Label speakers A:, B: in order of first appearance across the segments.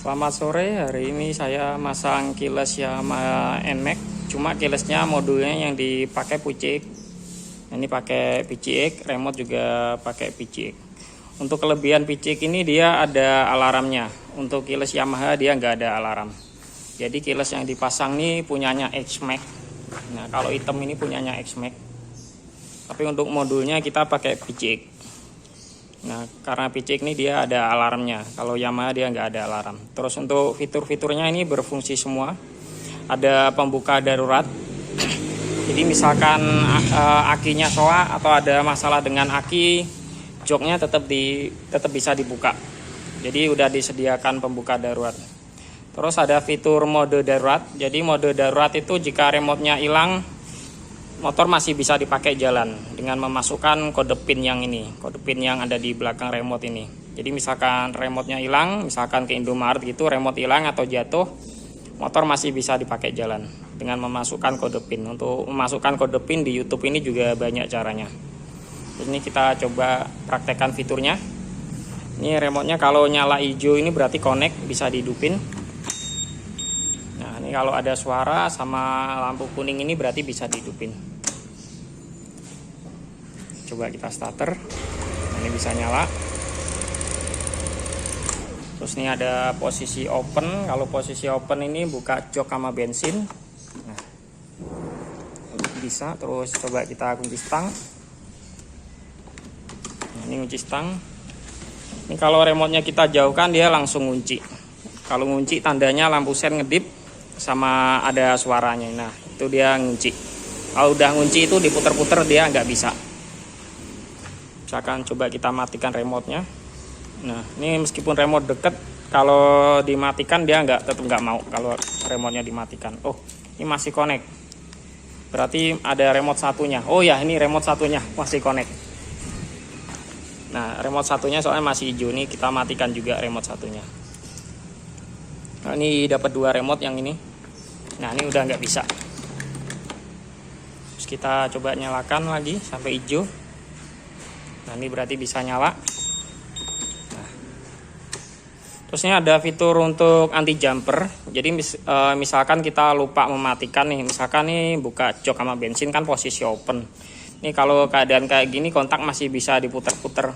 A: Selamat sore, hari ini saya masang kiles Yamaha NMAX. Cuma kilesnya modulnya yang dipakai PCX. Ini pakai PCX, remote juga pakai PCX. Untuk kelebihan PCX ini dia ada alarmnya. Untuk kiles Yamaha dia nggak ada alarm. Jadi kiles yang dipasang ini punyanya XMAX. Nah kalau hitam ini punyanya XMAX. Tapi untuk modulnya kita pakai PCX. Nah karena PCX ini dia ada alarmnya, kalau Yamaha dia nggak ada alarm. Terus untuk fitur-fiturnya ini berfungsi semua. Ada pembuka darurat. Jadi misalkan akinya soak atau ada masalah dengan aki, joknya tetap bisa dibuka. Jadi udah disediakan pembuka darurat. Terus ada fitur mode darurat. Jadi mode darurat itu jika remote-nya hilang, motor masih bisa dipakai jalan dengan memasukkan kode pin yang ini, kode pin yang ada di belakang remote ini. Jadi misalkan remote-nya hilang, misalkan ke Indomaret gitu, remote hilang atau jatuh, motor masih bisa dipakai jalan dengan memasukkan kode pin. Untuk memasukkan kode pin di YouTube ini juga banyak caranya. Ini kita coba praktekkan fiturnya. Ini remote-nya kalau nyala hijau ini berarti connect, bisa dihidupin. Nah ini kalau ada suara sama lampu kuning ini berarti bisa dihidupin. Coba kita starter, ini bisa nyala. Terus ini ada posisi open. Kalau posisi open ini buka jok sama bensin. Nah, bisa. Terus coba kita kunci stang. Nah, ini kunci stang. Ini kalau remote-nya kita jauhkan dia langsung ngunci. Kalau ngunci tandanya lampu sen ngedip sama ada suaranya. Nah itu dia ngunci. Kalau udah ngunci itu diputer-puter dia nggak bisa. Misalkan coba kita matikan remote-nya. Nah ini meskipun remote deket, kalau dimatikan dia tetap nggak mau kalau remote-nya dimatikan. Oh ini masih connect, berarti ada remote satunya. Oh ya ini remote satunya masih connect. Nah remote satunya soalnya masih hijau, nih kita matikan juga remote satunya. Nah ini dapat dua remote yang ini. Nah ini udah nggak bisa. Terus kita coba nyalakan lagi sampai hijau. Nah ini berarti bisa nyala. Nah, terusnya ada fitur untuk anti jumper. Jadi misalkan kita lupa mematikan nih, misalkan nih buka jok sama bensin kan posisi open. Ini kalau keadaan kayak gini kontak masih bisa diputer-puter.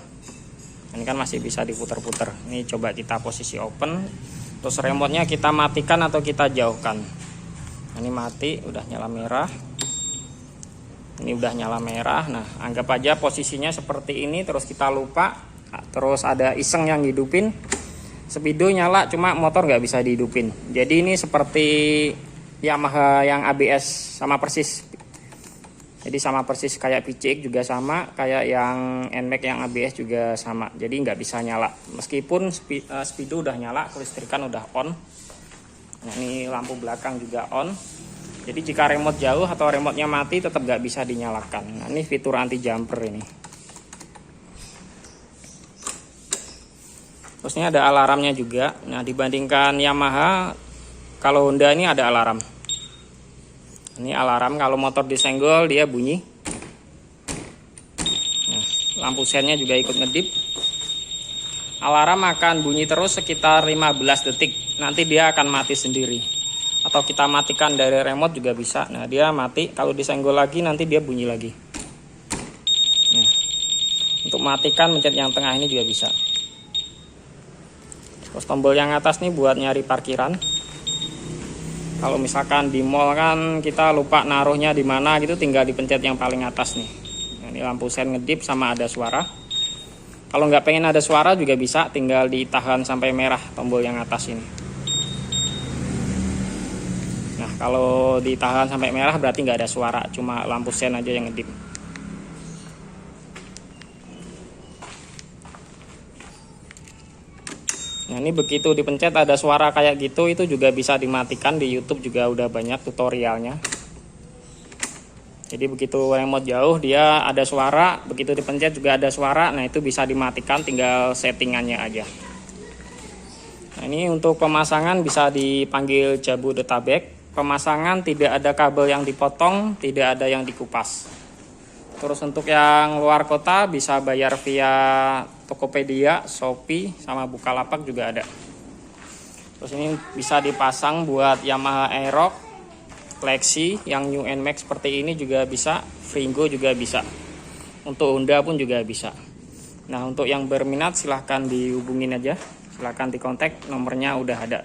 A: Ini kan masih bisa diputer-puter. Ini coba kita posisi open. Terus remote-nya kita matikan atau kita jauhkan. Nah, ini mati, udah nyala merah. Ini udah nyala merah. Nah anggap aja posisinya seperti ini, terus kita lupa, terus ada iseng yang hidupin, speedo nyala cuma motor nggak bisa dihidupin. Jadi ini seperti Yamaha yang ABS, sama persis. Jadi sama persis kayak PCX juga sama, kayak yang NMAX yang ABS juga sama. Jadi nggak bisa nyala meskipun speedo udah nyala, kelistrikan udah on. Nah ini lampu belakang juga on. Jadi jika remote jauh atau remote-nya mati tetap nggak bisa dinyalakan. Nah ini fitur anti jumper ini. Terus ini ada alarmnya juga. Nah dibandingkan Yamaha, kalau Honda ini ada alarm. Ini alarm kalau motor disenggol dia bunyi. Nah, lampu sennya juga ikut ngedip. Alarm akan bunyi terus sekitar 15 detik. Nanti dia akan mati sendiri. Atau kita matikan dari remote juga bisa. Nah dia mati, kalau disenggol lagi nanti dia bunyi lagi. Nah, untuk matikan mencet yang tengah ini juga bisa. Terus tombol yang atas nih buat nyari parkiran. Kalau misalkan di mall kan kita lupa naruhnya di mana gitu, tinggal dipencet yang paling atas nih. Nah, ini lampu sen ngedip sama ada suara. Kalau nggak pengen ada suara juga bisa, tinggal ditahan sampai merah tombol yang atas ini. Nah kalau ditahan sampai merah berarti nggak ada suara, cuma lampu sen aja yang ngedip. Nah ini begitu dipencet ada suara kayak gitu, itu juga bisa dimatikan. Di YouTube juga udah banyak tutorialnya. Jadi begitu remote jauh dia ada suara, begitu dipencet juga ada suara. Nah itu bisa dimatikan, tinggal settingannya aja. Nah ini untuk pemasangan bisa dipanggil Jabodetabek. Pemasangan tidak ada kabel yang dipotong, tidak ada yang dikupas. Terus untuk yang luar kota bisa bayar via Tokopedia, Shopee, sama Bukalapak juga ada. Terus ini bisa dipasang buat Yamaha Aerox, Lexi yang New NMAX seperti ini juga bisa, Fringo juga bisa. Untuk Honda pun juga bisa. Nah, untuk yang berminat silahkan dihubungin aja, silahkan dikontak, nomornya udah ada.